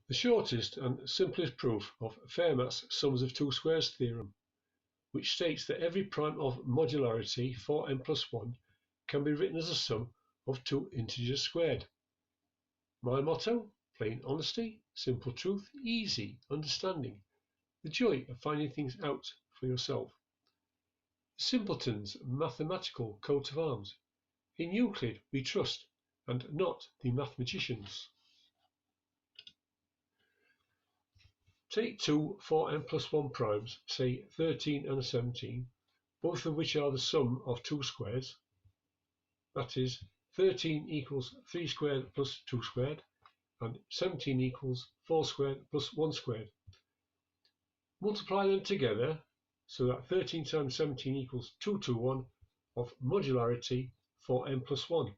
The shortest and simplest proof of Fermat's sums of two squares theorem, which states that every prime of modularity 4n plus 1 can be written as a sum of two integers squared. My motto: plain honesty, simple truth, easy understanding, the joy of finding things out for yourself. The simpleton's mathematical coat of arms. In Euclid we trust, and not the mathematicians. Take two 4n plus 1 primes, say 13 and 17, both of which are the sum of two squares. That is, 13 equals 3 squared plus 2 squared, and 17 equals 4 squared plus 1 squared. Multiply them together so that 13 times 17 equals 221 of modularity 4n plus 1.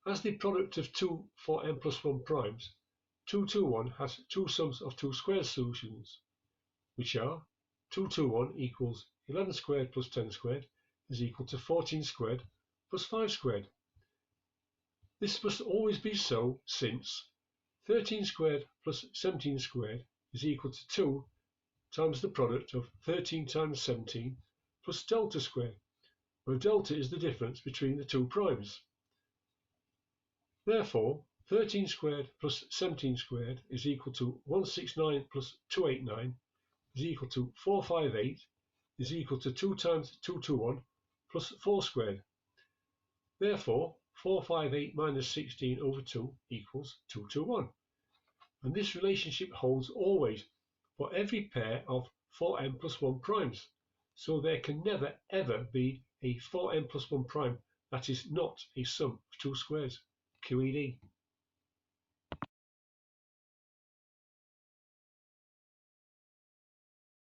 As the product of two 4n plus 1 primes, 221 has two sums of two squared solutions, which are 221 equals 11 squared plus 10 squared is equal to 14 squared plus 5 squared. This must always be so, since 13 squared plus 17 squared is equal to 2 times the product of 13 times 17 plus delta squared, where delta is the difference between the two primes. Therefore, 13 squared plus 17 squared is equal to 169 plus 289 is equal to 458 is equal to 2 times 221 plus 4 squared. Therefore, 458 minus 16 over 2 equals 221. And this relationship holds always for every pair of 4n plus 1 primes. So there can never ever be a 4n plus 1 prime that is not a sum of two squares. QED.